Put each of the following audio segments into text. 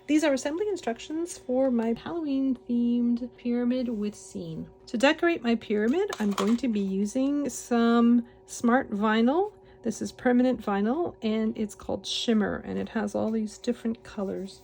These are assembly instructions for my Halloween themed pyramid with scene. To decorate my pyramid, I'm going to be using some smart vinyl. This is permanent vinyl and it's called Shimmer, and it has all these different colors.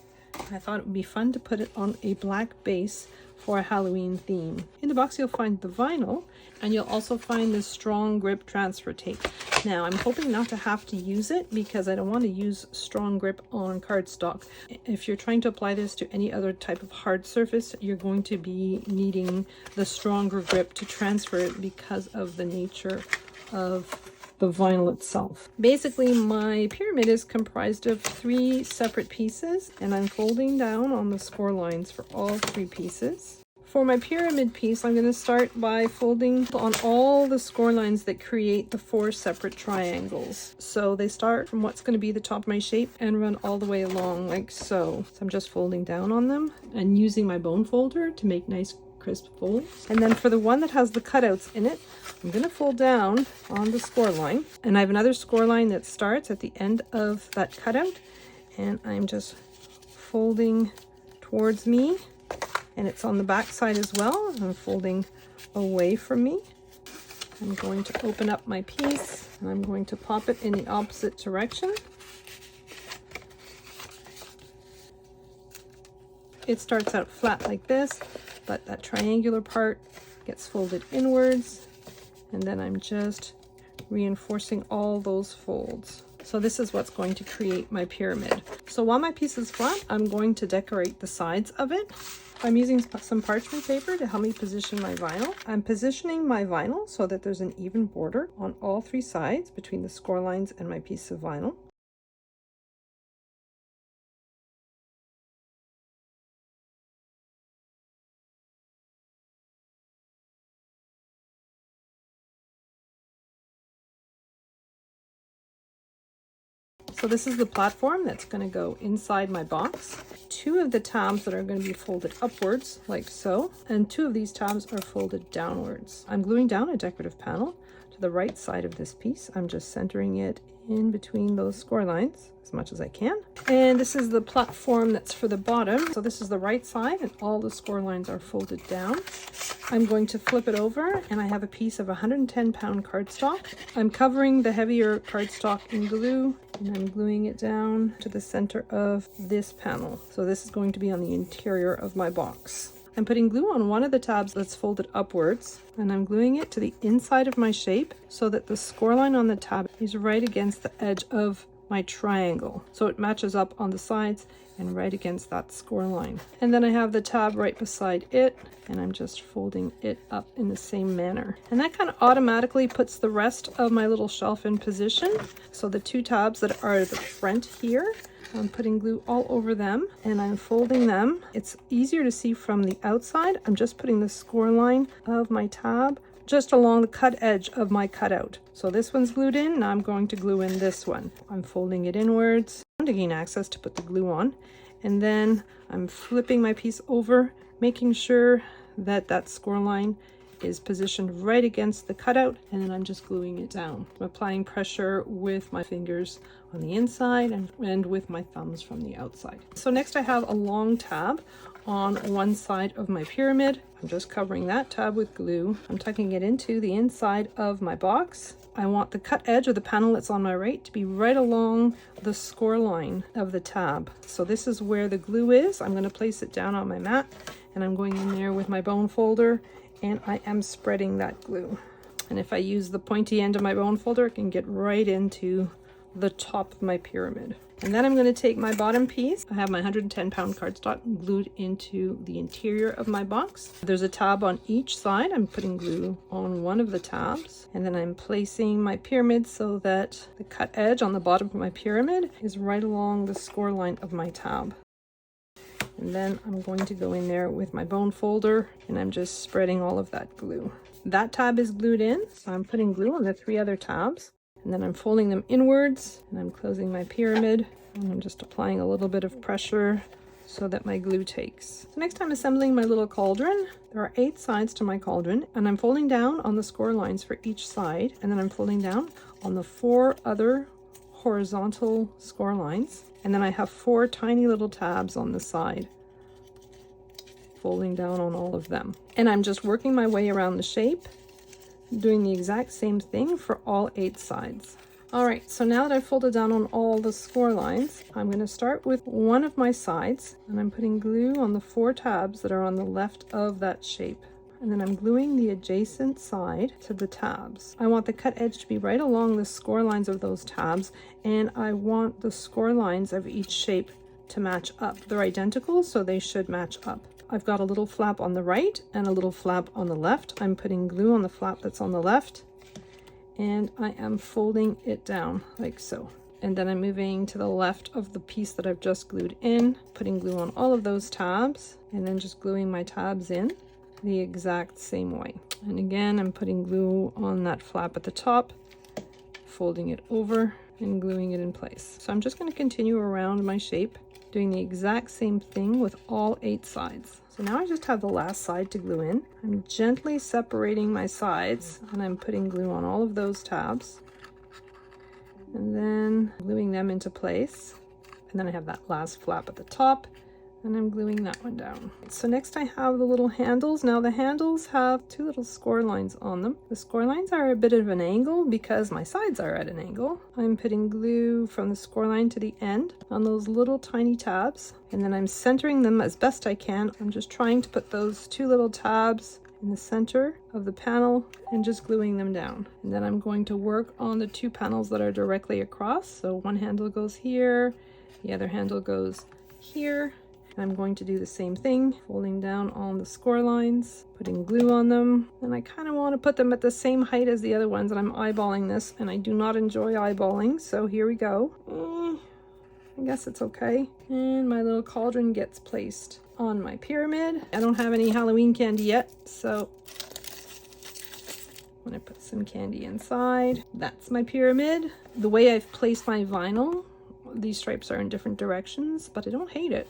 I thought it would be fun to put it on a black base for a Halloween theme. In the box you'll find the vinyl, and you'll also find this strong grip transfer tape. Now I'm hoping not to have to use it because I don't want to use strong grip on cardstock. If you're trying to apply this to any other type of hard surface, you're going to be needing the stronger grip to transfer it because of the nature of the vinyl itself. Basically, my pyramid is comprised of 3 separate pieces, and I'm folding down on the score lines for all 3 pieces. For my pyramid piece, I'm going to start by folding on all the score lines that create the 4 separate triangles. So they start from what's going to be the top of my shape and run all the way along like so. So I'm just folding down on them and using my bone folder to make nice crisp folds. And then for the one that has the cutouts in it, I'm going to fold down on the score line, and I have another score line that starts at the end of that cutout, and I'm just folding towards me, and it's on the back side as well. I'm folding away from me. I'm going to open up my piece and I'm going to pop it in the opposite direction. It starts out flat like this, but that triangular part gets folded inwards, and then I'm just reinforcing all those folds. So this is what's going to create my pyramid. So while my piece is flat, I'm going to decorate the sides of it. I'm using some parchment paper to help me position my vinyl. I'm positioning my vinyl so that there's an even border on all 3 sides between the score lines and my piece of vinyl. So this is the platform that's going to go inside my box. 2 of the tabs that are going to be folded upwards like so, and 2 of these tabs are folded downwards. I'm gluing down a decorative panel to the right side of this piece. I'm just centering it in between those score lines as much as I can. And this is the platform that's for the bottom. So this is the right side and all the score lines are folded down. I'm going to flip it over, and I have a piece of 110-pound cardstock. I'm covering the heavier cardstock in glue, and I'm gluing it down to the center of this panel. So this is going to be on the interior of my box. I'm putting glue on one of the tabs that's folded upwards, and I'm gluing it to the inside of my shape so that the score line on the tab is right against the edge of my triangle. So it matches up on the sides and right against that score line. And then I have the tab right beside it, and I'm just folding it up in the same manner. And that kind of automatically puts the rest of my little shelf in position. So the 2 tabs that are at the front here, I'm putting glue all over them and I'm folding them. It's easier to see from the outside. I'm just putting the score line of my tab just along the cut edge of my cutout. So this one's glued in, now I'm going to glue in this one. I'm folding it inwards to gain access to put the glue on, and then I'm flipping my piece over, making sure that that score line is positioned right against the cutout, and then I'm just gluing it down. I'm applying pressure with my fingers on the inside and with my thumbs from the outside. So next I have a long tab on one side of my pyramid. I'm just covering that tab with glue. I'm tucking it into the inside of my box. I want the cut edge of the panel that's on my right to be right along the score line of the tab. So this is where the glue is. I'm going to place it down on my mat, and I'm going in there with my bone folder, and I am spreading that glue. And if I use the pointy end of my bone folder, it can get right into the top of my pyramid. And then I'm going to take my bottom piece. I have my 110-pound cardstock glued into the interior of my box. There's a tab on each side. I'm putting glue on one of the tabs, and then I'm placing my pyramid so that the cut edge on the bottom of my pyramid is right along the score line of my tab. And then I'm going to go in there with my bone folder, and I'm just spreading all of that glue. That tab is glued in, so I'm putting glue on the 3 other tabs. And then I'm folding them inwards, and I'm closing my pyramid, and I'm just applying a little bit of pressure so that my glue takes. So next I'm assembling my little cauldron. There are 8 sides to my cauldron, and I'm folding down on the score lines for each side, and then I'm folding down on the 4 other horizontal score lines, and then I have 4 tiny little tabs on the side, folding down on all of them. And I'm just working my way around the shape, doing the exact same thing for all 8 sides. All right, so now that I've folded down on all the score lines, I'm going to start with one of my sides, and I'm putting glue on the 4 tabs that are on the left of that shape. And then I'm gluing the adjacent side to the tabs. I want the cut edge to be right along the score lines of those tabs, and I want the score lines of each shape to match up. They're identical, so they should match up. I've got a little flap on the right and a little flap on the left. I'm putting glue on the flap that's on the left, and I am folding it down like so. And then I'm moving to the left of the piece that I've just glued in, putting glue on all of those tabs, and then just gluing my tabs in the exact same way. And again, I'm putting glue on that flap at the top, folding it over and gluing it in place. So I'm just going to continue around my shape, doing the exact same thing with all 8 sides. So now I just have the last side to glue in. I'm gently separating my sides, and I'm putting glue on all of those tabs, and then gluing them into place. And then I have that last flap at the top, and I'm gluing that one down. So next I have the little handles. Now the handles have 2 little score lines on them. The score lines are a bit of an angle because my sides are at an angle. I'm putting glue from the score line to the end on those little tiny tabs, and then I'm centering them as best I can. I'm just trying to put those 2 little tabs in the center of the panel and just gluing them down. And then I'm going to work on the 2 panels that are directly across. So one handle goes here, the other handle goes here. I'm going to do the same thing, folding down on the score lines, putting glue on them, and I kind of want to put them at the same height as the other ones, and I'm eyeballing this, and I do not enjoy eyeballing, so here we go. I guess it's okay. And my little cauldron gets placed on my pyramid. I don't have any Halloween candy yet, so I'm going to put some candy inside. That's my pyramid. The way I've placed my vinyl, these stripes are in different directions, but I don't hate it.